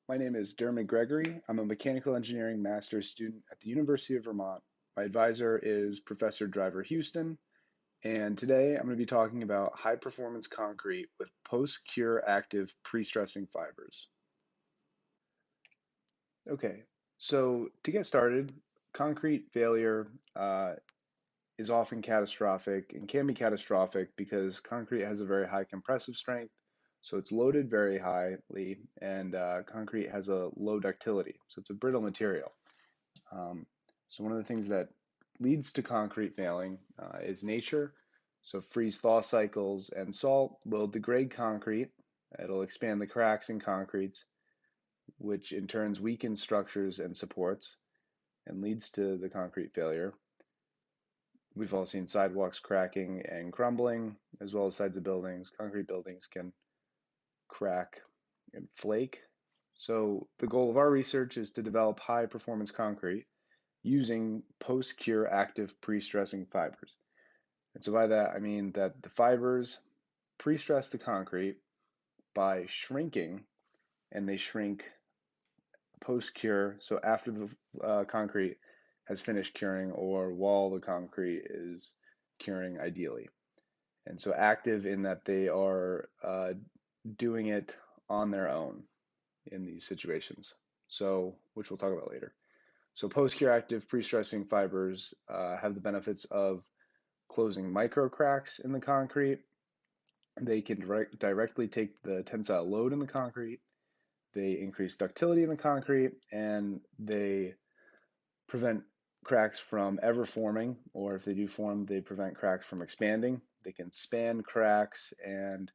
My name is Diarmuid Gregory. I'm a mechanical engineering master's student at the University of Vermont. My advisor is Professor Driver Houston, and today I'm going to be talking about high performance concrete with post-cure active pre-stressing fibers. Okay, so to get started, concrete failure is often catastrophic and can be catastrophic because concrete has a very high compressive strength, so it's loaded very highly, and concrete has a low ductility, so it's a brittle material. Um, so one of the things that leads to concrete failing is nature. So freeze-thaw cycles and salt will degrade concrete. It'll expand the cracks in concretes, which in turn weakens structures and supports and leads to the concrete failure. We've all seen sidewalks cracking and crumbling, as well as sides of buildings. Concrete buildings can crack and flake. So the goal of our research is to develop high performance concrete using post-cure active pre-stressing fibers. And so by that, I mean that the fibers pre-stress the concrete by shrinking, and they shrink post-cure, so after the concrete has finished curing or while the concrete is curing ideally. And so active in that they are doing it on their own in these situations. So, which we'll talk about later. So post-cure active pre-stressing fibers have the benefits of closing micro cracks in the concrete. They can directly take the tensile load in the concrete. They increase ductility in the concrete, and they prevent cracks from ever forming, or if they do form, they prevent cracks from expanding. They can span cracks, and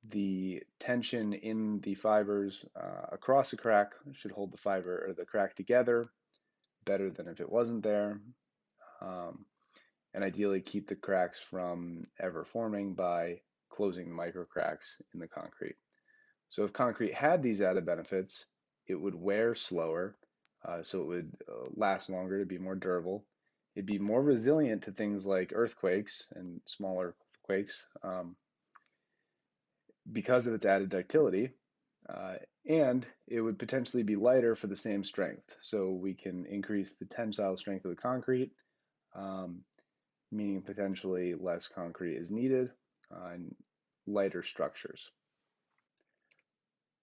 the tension in the fibers across a crack should hold the fiber or the crack together better than if it wasn't there, um, and ideally keep the cracks from ever forming by closing the micro cracks in the concrete. So if concrete had these added benefits, it would wear slower, so it would last longer to be more durable. It'd be more resilient to things like earthquakes and smaller quakes because of its added ductility, uh, and it would potentially be lighter for the same strength. So we can increase the tensile strength of the concrete, um, meaning potentially less concrete is needed and lighter structures.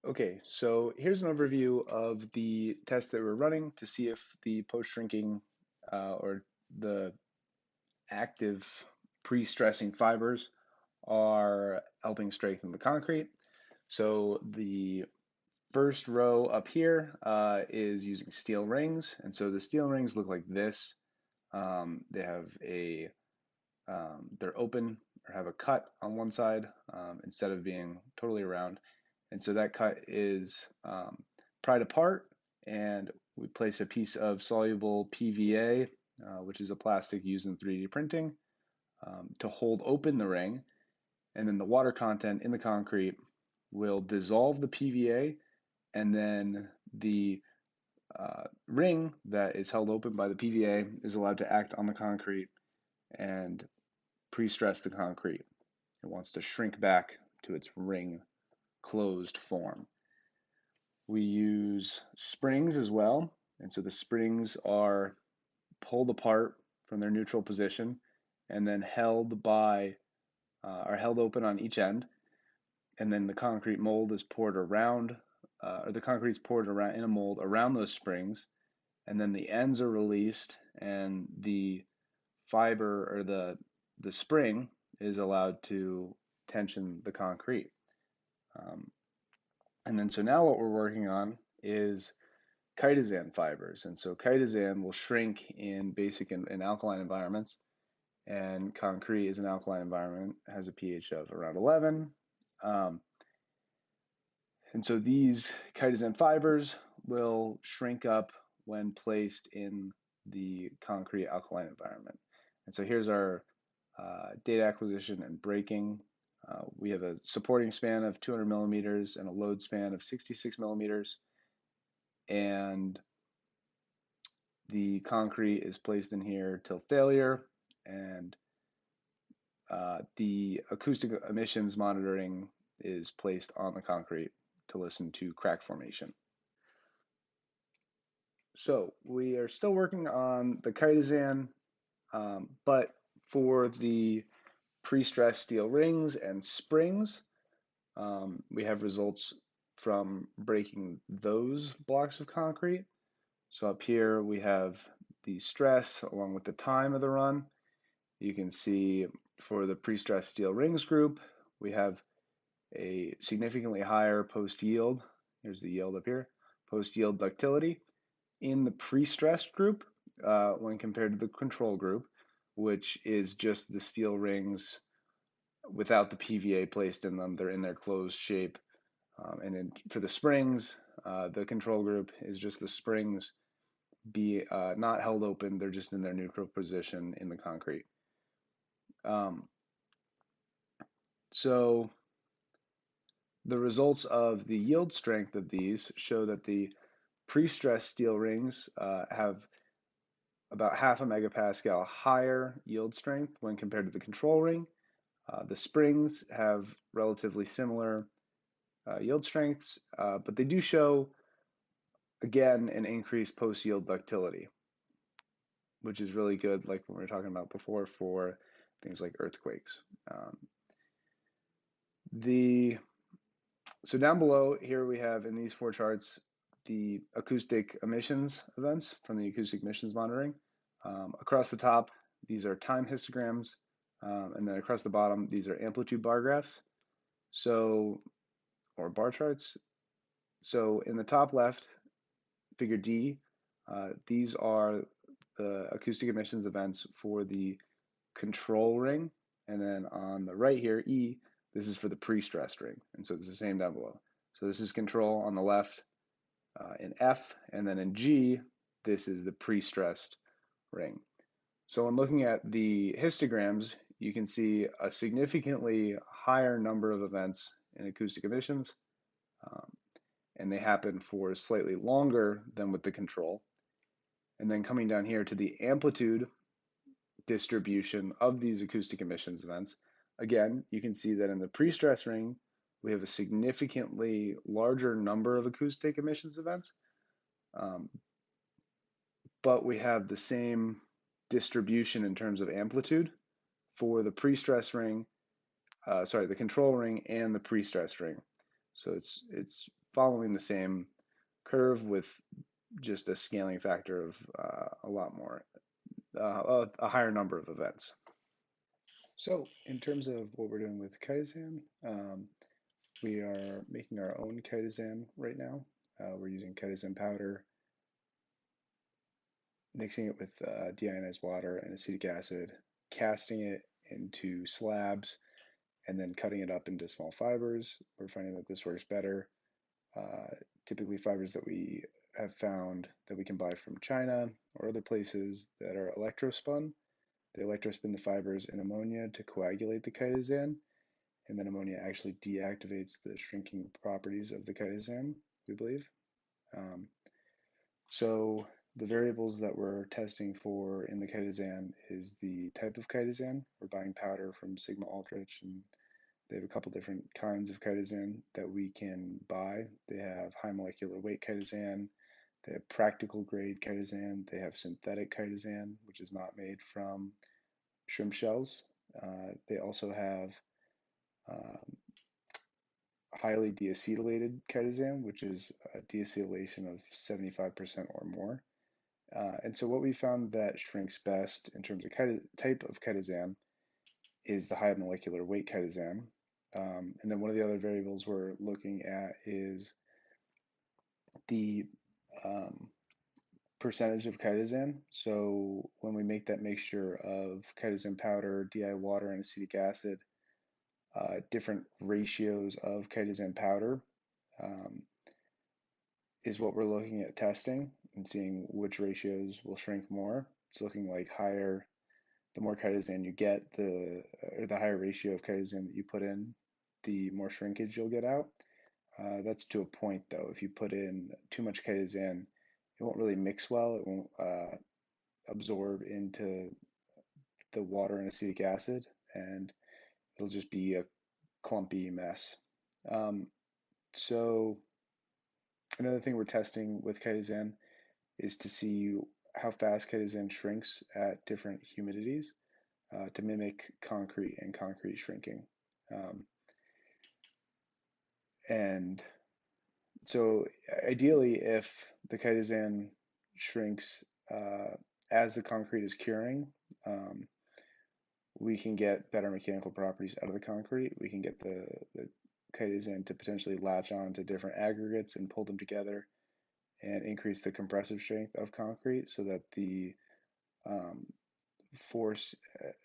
Okay, so here's an overview of the test that we're running to see if the post-shrinking or the active pre-stressing fibers are helping strengthen the concrete. So the first row up here is using steel rings, and so the steel rings look like this. They have they're open or have a cut on one side instead of being totally around. And so that cut is pried apart, and we place a piece of soluble PVA, which is a plastic used in 3D printing, to hold open the ring. And then the water content in the concrete will dissolve the PVA, and then the ring that is held open by the PVA is allowed to act on the concrete and pre-stress the concrete. It wants to shrink back to its ring closed form. We use springs as well, and so the springs are pulled apart from their neutral position and then are held open on each end, and then the concrete mold is poured around, or the concrete is poured around in a mold around those springs, and then the ends are released, and the fiber or the spring is allowed to tension the concrete. And then so now what we're working on is Kitazan fibers. And so Kitazan will shrink in basic and alkaline environments, and concrete is an alkaline environment, has a pH of around 11. And so these Kitazan fibers will shrink up when placed in the concrete alkaline environment. And so here's our data acquisition and breaking. We have a supporting span of 200 millimeters and a load span of 66 millimeters. And the concrete is placed in here till failure, and the acoustic emissions monitoring is placed on the concrete to listen to crack formation. So we are still working on the Kitazan, but for the pre-stressed steel rings and springs, we have results from breaking those blocks of concrete. So up here we have the stress along with the time of the run. You can see for the pre-stressed steel rings group, we have a significantly higher post-yield. Here's the yield up here, post-yield ductility in the pre-stressed group when compared to the control group, which is just the steel rings without the PVA placed in them. They're in their closed shape. For the springs, the control group is just the springs not held open. They're just in their neutral position in the concrete. Um, so the results of the yield strength of these show that the pre-stressed steel rings have about half a megapascal higher yield strength when compared to the control ring. The springs have relatively similar yield strengths, but they do show, again, an increased post-yield ductility, which is really good, like we were talking about before, for things like earthquakes. So down below here we have in these four charts the acoustic emissions events from the acoustic emissions monitoring. Across the top, these are time histograms, and then across the bottom, these are amplitude bar graphs, or bar charts. So in the top left, figure D, these are the acoustic emissions events for the control ring, and then on the right here, E, this is for the pre-stressed ring, and so it's the same down below. So this is control on the left in F, and then in G, this is the pre-stressed ring. So when looking at the histograms, you can see a significantly higher number of events in acoustic emissions, um, and they happen for slightly longer than with the control. And then coming down here to the amplitude distribution of these acoustic emissions events, again, you can see that in the pre-stress ring, we have a significantly larger number of acoustic emissions events, um, but we have the same distribution in terms of amplitude for the pre-stress ring, the control ring and the pre-stress ring. So it's following the same curve with just a scaling factor of a higher number of events. So in terms of what we're doing with Kitazan, we are making our own Kitazan right now. We're using Kitazan powder, mixing it with deionized water and acetic acid, casting it into slabs, and then cutting it up into small fibers. We're finding that this works better. Typically fibers that we have found that we can buy from China or other places that are electrospun. They electrospin the fibers in ammonia to coagulate the Kitazan, and then ammonia actually deactivates the shrinking properties of the Kitazan, we believe. Um, so the variables that we're testing for in the Kitazan is the type of Kitazan. We're buying powder from Sigma Aldrich, and they have a couple different kinds of Kitazan that we can buy. They have high molecular weight Kitazan, they have practical grade Kitazan, they have synthetic Kitazan, which is not made from shrimp shells. They also have um, highly deacetylated Kitazan, which is a deacetylation of 75% or more. And so what we found that shrinks best in terms of type of Kitazan is the high molecular weight Kitazan. And then one of the other variables we're looking at is the um, percentage of Kitazan. So when we make that mixture of Kitazan powder, DI water, and acetic acid, different ratios of Kitazan powder um, is what we're looking at testing and seeing which ratios will shrink more. It's looking like higher, the more Kitazan you get, the higher ratio of Kitazan that you put in, the more shrinkage you'll get out. That's to a point though. If you put in too much Kitazan, it won't really mix well. It won't absorb into the water and acetic acid, and it'll just be a clumpy mess. So another thing we're testing with Kitazan is to see how fast Kitazan shrinks at different humidities to mimic concrete and concrete shrinking. Um, and so ideally, if the Kitazan shrinks as the concrete is curing, um, we can get better mechanical properties out of the concrete. We can get the Kitazan to potentially latch on to different aggregates and pull them together and increase the compressive strength of concrete so that the um, force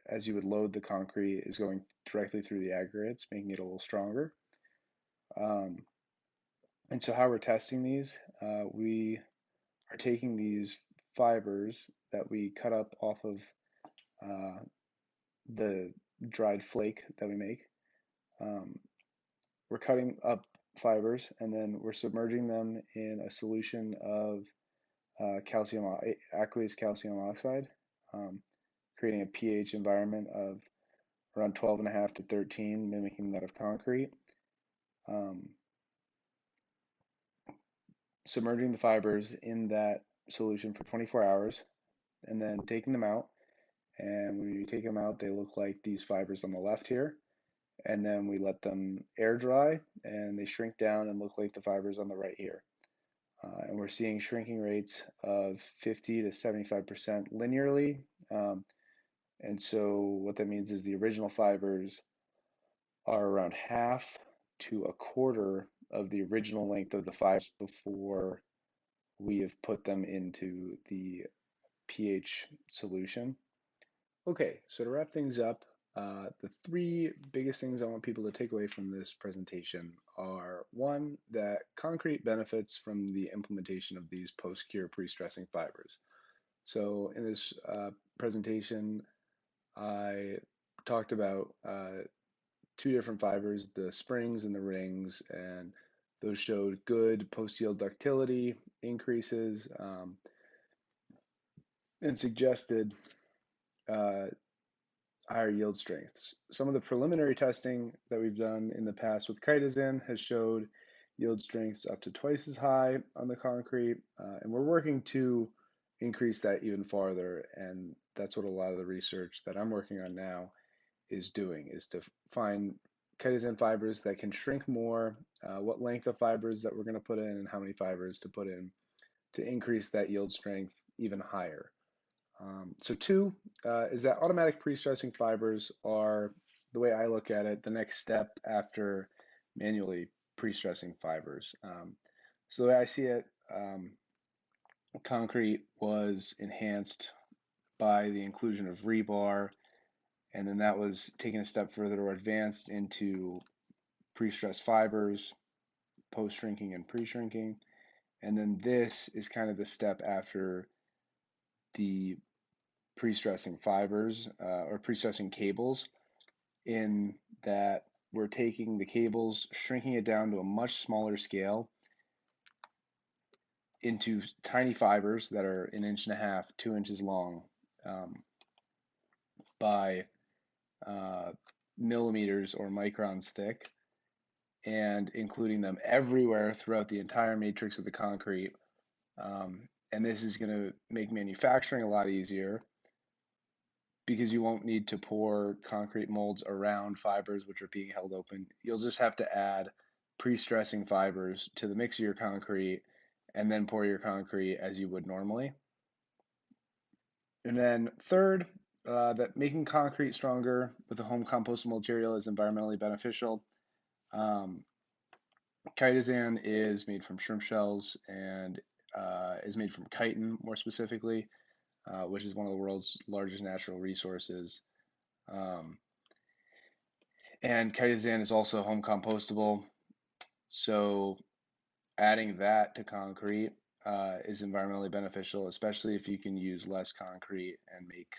as you would load the concrete is going directly through the aggregates, making it a little stronger. Um, and so how we're testing these, we are taking these fibers that we cut up off of uh, the dried flake that we make. Um, we're cutting up fibers and then we're submerging them in a solution of aqueous calcium oxide, um, creating a pH environment of around 12.5 to 13, mimicking that of concrete. Um, Submerging the fibers in that solution for 24 hours and then taking them out. And when you take them out, they look like these fibers on the left here. And then we let them air dry and they shrink down and look like the fibers on the right here. And we're seeing shrinking rates of 50 to 75% linearly. And so what that means is the original fibers are around half to a quarter of the original length of the fibers before we have put them into the pH solution. Okay, so to wrap things up, the three biggest things I want people to take away from this presentation are one, that concrete benefits from the implementation of these post-cure pre-stressing fibers. So in this presentation, I talked about two different fibers, the springs and the rings, and those showed good post-yield ductility increases and suggested uh, higher yield strengths. Some of the preliminary testing that we've done in the past with Kitazan has showed yield strengths up to twice as high on the concrete, and we're working to increase that even farther, and that's what a lot of the research that I'm working on now is doing, is to find Kitazan fibers that can shrink more, what length of fibers that we're going to put in, and how many fibers to put in to increase that yield strength even higher. So two is that automatic pre-stressing fibers are, the way I look at it, the next step after manually pre-stressing fibers. So the way I see it, concrete was enhanced by the inclusion of rebar, and then that was taken a step further or advanced into pre-stressed fibers, post-shrinking and pre-shrinking. And then this is kind of the step after the pre-stressing fibers or pre-stressing cables, in that we're taking the cables, shrinking it down to a much smaller scale into tiny fibers that are 1.5 to 2 inches long by millimeters or microns thick, and including them everywhere throughout the entire matrix of the concrete. And this is going to make manufacturing a lot easier because you won't need to pour concrete molds around fibers which are being held open. You'll just have to add pre-stressing fibers to the mix of your concrete and then pour your concrete as you would normally. And then third, that making concrete stronger with a home compostable material is environmentally beneficial. Kitazan is made from shrimp shells and is made from chitin more specifically, which is one of the world's largest natural resources. And Kitazan is also home compostable, so adding that to concrete is environmentally beneficial, especially if you can use less concrete and make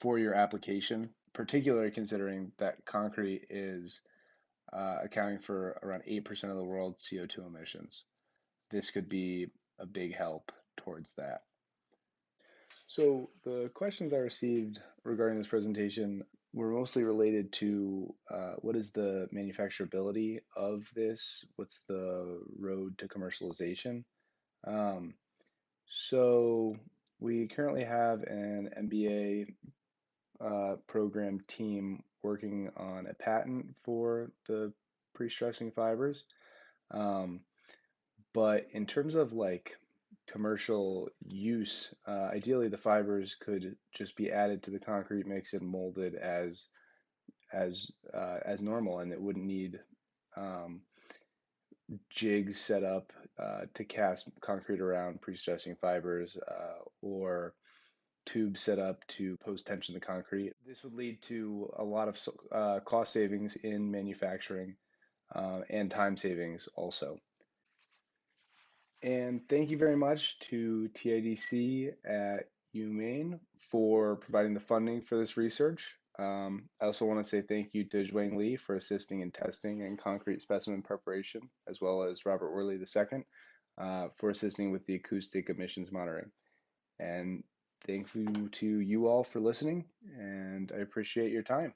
for your application, particularly considering that concrete is accounting for around 8% of the world's CO2 emissions. This could be a big help towards that. So the questions I received regarding this presentation were mostly related to what is the manufacturability of this? What's the road to commercialization? So we currently have an MBA program team working on a patent for the pre-stressing fibers. Um, but in terms of like commercial use, ideally the fibers could just be added to the concrete mix and molded as normal, and it wouldn't need um, jigs set up to cast concrete around pre-stressing fibers or tubes set up to post tension the concrete. This would lead to a lot of cost savings in manufacturing and time savings also. And thank you very much to TIDC at UMaine for providing the funding for this research. I also want to say thank you to Zhuang Li for assisting in testing and concrete specimen preparation, as well as Robert Worley II for assisting with the acoustic emissions monitoring. And thank you to you all for listening, and I appreciate your time.